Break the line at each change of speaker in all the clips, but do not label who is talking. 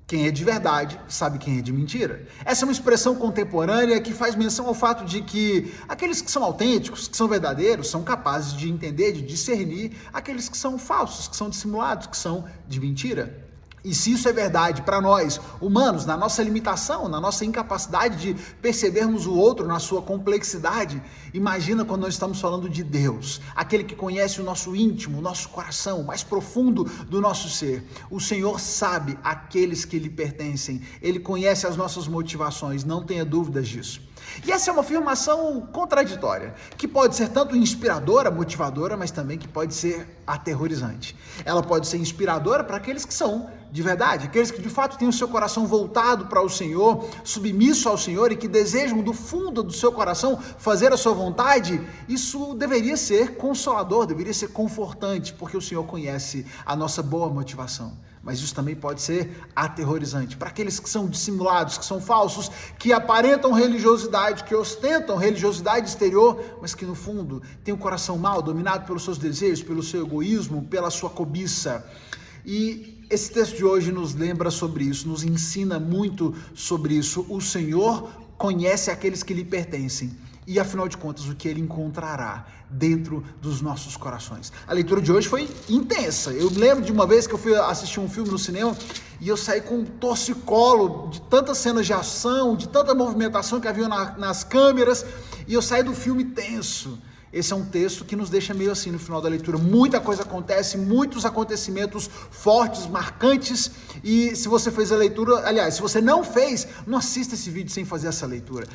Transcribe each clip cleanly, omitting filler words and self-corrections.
Quem é de verdade sabe quem é de mentira. Essa é uma expressão contemporânea que faz menção ao fato de que aqueles que são autênticos, que são verdadeiros, são capazes de entender, de discernir aqueles que são falsos, que são dissimulados, que são de mentira. E se isso é verdade para nós, humanos, na nossa limitação, na nossa incapacidade de percebermos o outro na sua complexidade, imagina quando nós estamos falando de Deus, aquele que conhece o nosso íntimo, o nosso coração, o mais profundo do nosso ser. O Senhor sabe aqueles que lhe pertencem, Ele conhece as nossas motivações, não tenha dúvidas disso. E essa é uma afirmação contraditória, que pode ser tanto inspiradora, motivadora, mas também que pode ser aterrorizante. Ela pode ser inspiradora para aqueles que são de verdade, aqueles que de fato têm o seu coração voltado para o Senhor, submisso ao Senhor e que desejam do fundo do seu coração fazer a sua vontade. Isso deveria ser consolador, deveria ser confortante, porque o Senhor conhece a nossa boa motivação. Mas isso também pode ser aterrorizante para aqueles que são dissimulados, que são falsos, que aparentam religiosidade, que ostentam religiosidade exterior, mas que no fundo têm o coração mau, dominado pelos seus desejos, pelo seu egoísmo, pela sua cobiça. E esse texto de hoje nos lembra sobre isso, nos ensina muito sobre isso. O Senhor conhece aqueles que lhe pertencem. E, afinal de contas, o que ele encontrará dentro dos nossos corações. A leitura de hoje foi intensa. Eu lembro de uma vez que eu fui assistir um filme no cinema e eu saí com um torcicolo de tantas cenas de ação, de tanta movimentação que havia nas câmeras, e eu saí do filme tenso. Esse é um texto que nos deixa meio assim no final da leitura. Muita coisa acontece, muitos acontecimentos fortes, marcantes. E se você fez a leitura, aliás, se você não fez, não assista esse vídeo sem fazer essa leitura.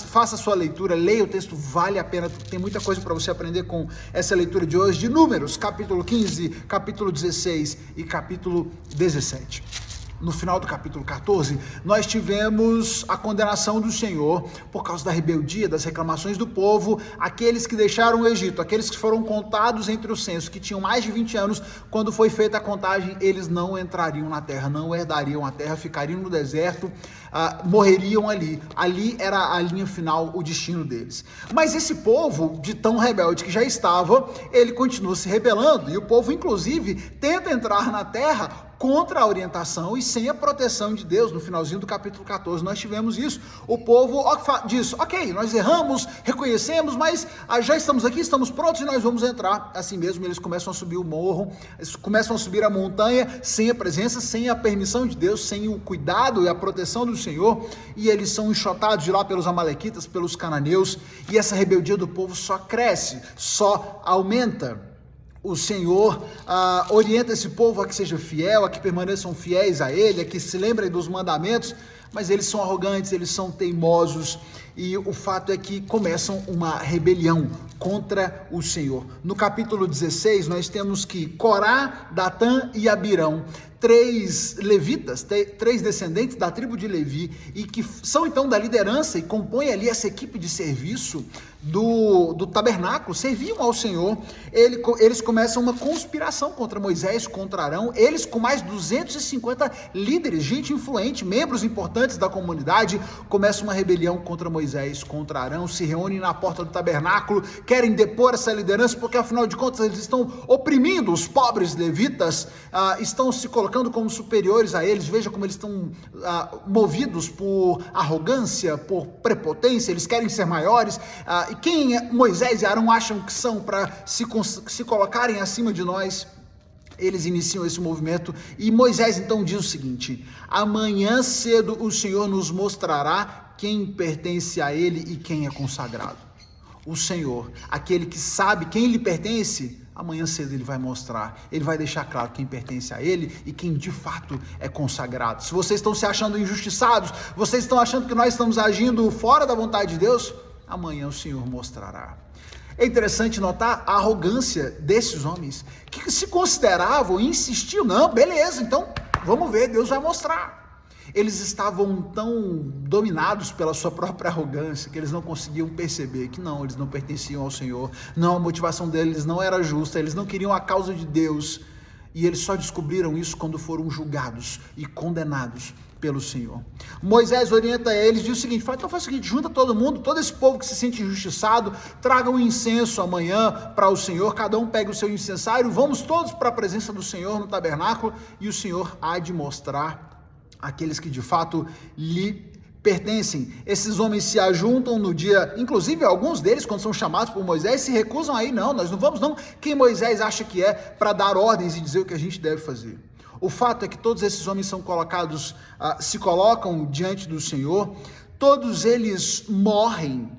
Faça a sua leitura, leia o texto, vale a pena. Tem muita coisa para você aprender com essa leitura de hoje, de Números, capítulo 15, capítulo 16 e capítulo 17. No final do capítulo 14, nós tivemos a condenação do Senhor por causa da rebeldia, das reclamações do povo, aqueles que deixaram o Egito, aqueles que foram contados entre os censos, que tinham mais de 20 anos, quando foi feita a contagem, eles não entrariam na terra, não herdariam a terra, ficariam no deserto, morreriam ali. Ali era a linha final, o destino deles. Mas esse povo, de tão rebelde que já estava, ele continua se rebelando, e o povo, inclusive, tenta entrar na terra contra a orientação e sem a proteção de Deus. No finalzinho do capítulo 14 nós tivemos isso. O povo diz, ok, nós erramos, reconhecemos, mas já estamos aqui, estamos prontos e nós vamos entrar. Assim mesmo eles começam a subir o morro, eles começam a subir a montanha sem a presença, sem a permissão de Deus, sem o cuidado e a proteção do Senhor, e eles são enxotados de lá pelos amalequitas, pelos cananeus, e essa rebeldia do povo só cresce, só aumenta. O Senhor orienta esse povo a que seja fiel, a que permaneçam fiéis a Ele, a que se lembrem dos mandamentos, mas eles são arrogantes, eles são teimosos, e o fato é que começam uma rebelião contra o Senhor. No capítulo 16, nós temos que Corá, Datã e Abirão, três levitas, três descendentes da tribo de Levi, e que são então da liderança e compõem ali essa equipe de serviço do tabernáculo, serviam ao Senhor. Eles começam uma conspiração contra Moisés, contra Arão, eles com mais 250 líderes, gente influente, membros importantes da comunidade, começam uma rebelião contra Moisés, contra Arão, se reúnem na porta do tabernáculo, querem depor essa liderança, porque afinal de contas eles estão oprimindo os pobres levitas, estão se colocando como superiores a eles. Veja como eles estão movidos por arrogância, por prepotência, eles querem ser maiores, e quem Moisés e Arão acham que são para se colocarem acima de nós? Eles iniciam esse movimento, e Moisés então diz o seguinte: amanhã cedo o Senhor nos mostrará quem pertence a Ele e quem é consagrado. O Senhor, aquele que sabe quem lhe pertence, amanhã cedo ele vai mostrar, ele vai deixar claro quem pertence a ele e quem de fato é consagrado. Se vocês estão se achando injustiçados, vocês estão achando que nós estamos agindo fora da vontade de Deus, amanhã o Senhor mostrará. É interessante notar a arrogância desses homens, que se consideravam e insistiam, não, beleza, então vamos ver, Deus vai mostrar. Eles estavam tão dominados pela sua própria arrogância que eles não conseguiam perceber que não, eles não pertenciam ao Senhor, não, a motivação deles não era justa, eles não queriam a causa de Deus, e eles só descobriram isso quando foram julgados e condenados pelo Senhor. Moisés orienta eles, diz o seguinte, então faz o seguinte, junta todo mundo, todo esse povo que se sente injustiçado, traga um incenso amanhã para o Senhor, cada um pegue o seu incensário, vamos todos para a presença do Senhor no tabernáculo, e o Senhor há de mostrar aqueles que de fato lhe pertencem. Esses homens se ajuntam no dia, inclusive alguns deles, quando são chamados por Moisés, se recusam aí, não, nós não vamos não, quem Moisés acha que é para dar ordens e dizer o que a gente deve fazer. O fato é que todos esses homens são colocados, se colocam diante do Senhor, todos eles morrem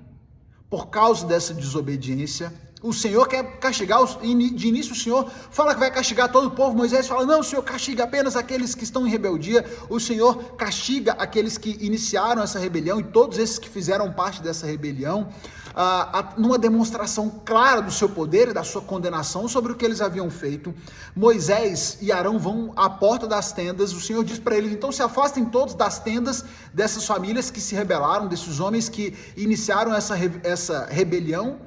por causa dessa desobediência. O Senhor quer castigar, de início o Senhor fala que vai castigar todo o povo, Moisés fala, não, o Senhor castiga apenas aqueles que estão em rebeldia, o Senhor castiga aqueles que iniciaram essa rebelião e todos esses que fizeram parte dessa rebelião, numa demonstração clara do seu poder e da sua condenação sobre o que eles haviam feito. Moisés e Arão vão à porta das tendas, o Senhor diz para eles, então se afastem todos das tendas dessas famílias que se rebelaram, desses homens que iniciaram essa rebelião,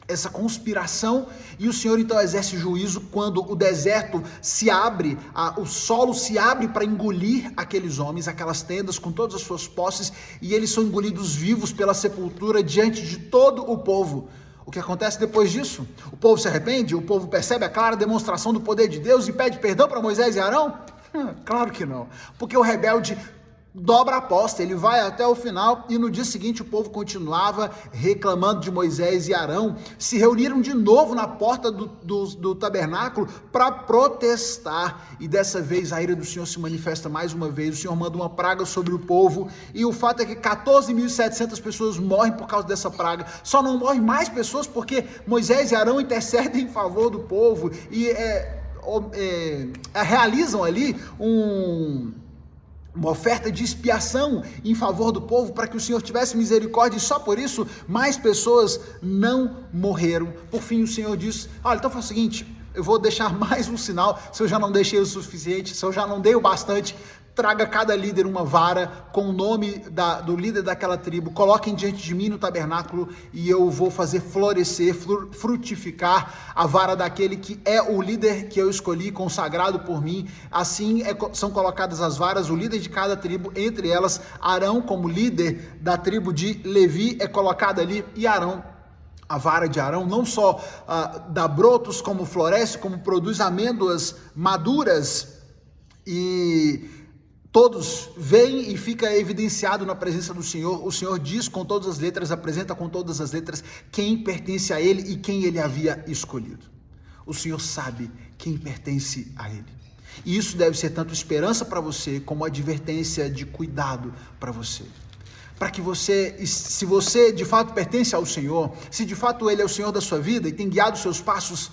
essa conspiração, e o Senhor então exerce juízo quando o deserto se abre, o solo se abre para engolir aqueles homens, aquelas tendas com todas as suas posses, e eles são engolidos vivos pela sepultura diante de todo o povo. O que acontece depois disso? O povo se arrepende? O povo percebe a clara demonstração do poder de Deus e pede perdão para Moisés e Arão? Claro que não, porque o rebelde dobra a aposta, ele vai até o final, e no dia seguinte o povo continuava reclamando de Moisés e Arão, se reuniram de novo na porta do tabernáculo para protestar, e dessa vez a ira do Senhor se manifesta mais uma vez, o Senhor manda uma praga sobre o povo, e o fato é que 14.700 pessoas morrem por causa dessa praga, só não morrem mais pessoas porque Moisés e Arão intercedem em favor do povo, e realizam ali uma oferta de expiação em favor do povo, para que o Senhor tivesse misericórdia, e só por isso mais pessoas não morreram. Por fim o Senhor diz, olha, então faz o seguinte, eu vou deixar mais um sinal, se eu já não deixei o suficiente, se eu já não dei o bastante, traga cada líder uma vara com o nome do líder daquela tribo, coloquem diante de mim no tabernáculo, e eu vou fazer florescer, frutificar a vara daquele que é o líder que eu escolhi, consagrado por mim. Assim são colocadas as varas, o líder de cada tribo, entre elas Arão, como líder da tribo de Levi, é colocado ali, e Arão, a vara de Arão, não só dá brotos, como floresce, como produz amêndoas maduras, e todos veem e fica evidenciado na presença do Senhor. O Senhor diz com todas as letras, apresenta com todas as letras quem pertence a Ele e quem Ele havia escolhido. O Senhor sabe quem pertence a Ele. E isso deve ser tanto esperança para você, como advertência de cuidado para você. Para que você, se você de fato pertence ao Senhor, se de fato Ele é o Senhor da sua vida e tem guiado os seus passos,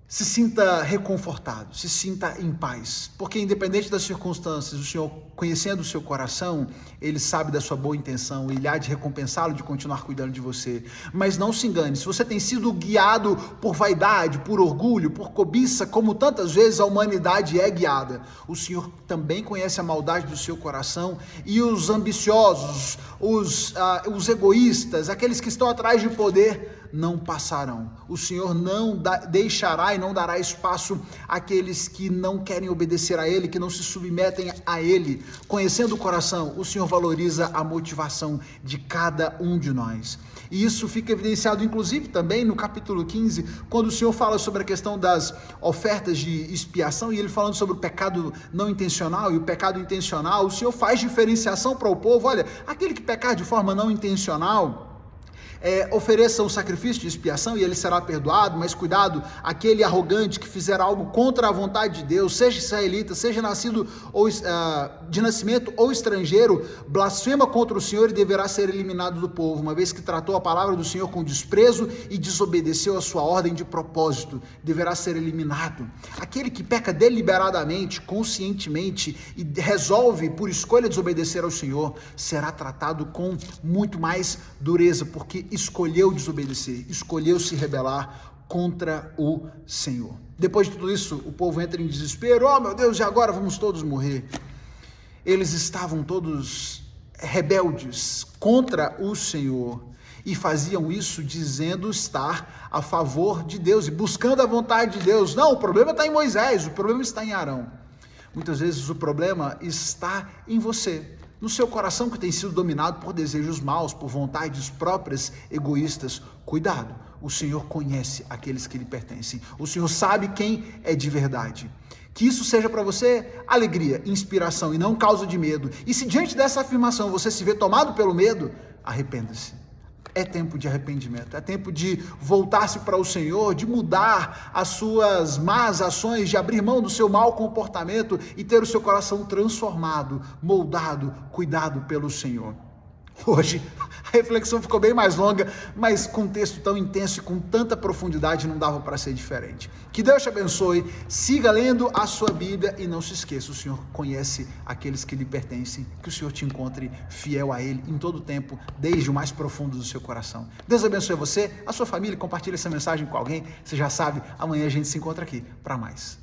se sinta reconfortado, se sinta em paz, porque independente das circunstâncias, o Senhor, conhecendo o seu coração, Ele sabe da sua boa intenção, Ele há de recompensá-lo, de continuar cuidando de você. Mas não se engane, se você tem sido guiado por vaidade, por orgulho, por cobiça, como tantas vezes a humanidade é guiada, o Senhor também conhece a maldade do seu coração, e os ambiciosos, os egoístas, aqueles que estão atrás de poder, não passarão. O Senhor não deixará e não dará espaço àqueles que não querem obedecer a Ele, que não se submetem a Ele. Conhecendo o coração, o Senhor valoriza a motivação de cada um de nós. E isso fica evidenciado, inclusive, também no capítulo 15, quando o Senhor fala sobre a questão das ofertas de expiação, e Ele falando sobre o pecado não intencional e o pecado intencional, o Senhor faz diferenciação para o povo. Olha, aquele que pecar de forma não intencional, ofereça um sacrifício de expiação e ele será perdoado, mas cuidado, aquele arrogante que fizer algo contra a vontade de Deus, seja israelita, seja nascido de nascimento ou estrangeiro, blasfema contra o Senhor e deverá ser eliminado do povo, uma vez que tratou a palavra do Senhor com desprezo e desobedeceu a sua ordem de propósito, deverá ser eliminado. Aquele que peca deliberadamente, conscientemente e resolve por escolha desobedecer ao Senhor, será tratado com muito mais dureza, porque escolheu desobedecer, escolheu se rebelar contra o Senhor. Depois de tudo isso, o povo entra em desespero. Oh meu Deus, e agora vamos todos morrer? Eles estavam todos rebeldes contra o Senhor e faziam isso dizendo estar a favor de Deus e buscando a vontade de Deus. Não, o problema está em Moisés, o problema está em Arão. Muitas vezes o problema está em você, no seu coração que tem sido dominado por desejos maus, por vontades próprias, egoístas. Cuidado, o Senhor conhece aqueles que lhe pertencem. O Senhor sabe quem é de verdade. Que isso seja para você alegria, inspiração e não causa de medo. E se diante dessa afirmação você se vê tomado pelo medo, arrependa-se. É tempo de arrependimento, é tempo de voltar-se para o Senhor, de mudar as suas más ações, de abrir mão do seu mau comportamento e ter o seu coração transformado, moldado, cuidado pelo Senhor. Hoje, a reflexão ficou bem mais longa, mas com um texto tão intenso e com tanta profundidade não dava para ser diferente. Que Deus te abençoe, siga lendo a sua Bíblia e não se esqueça, o Senhor conhece aqueles que lhe pertencem, que o Senhor te encontre fiel a Ele em todo o tempo, desde o mais profundo do seu coração. Deus abençoe você, a sua família, compartilhe essa mensagem com alguém, você já sabe, amanhã a gente se encontra aqui para mais.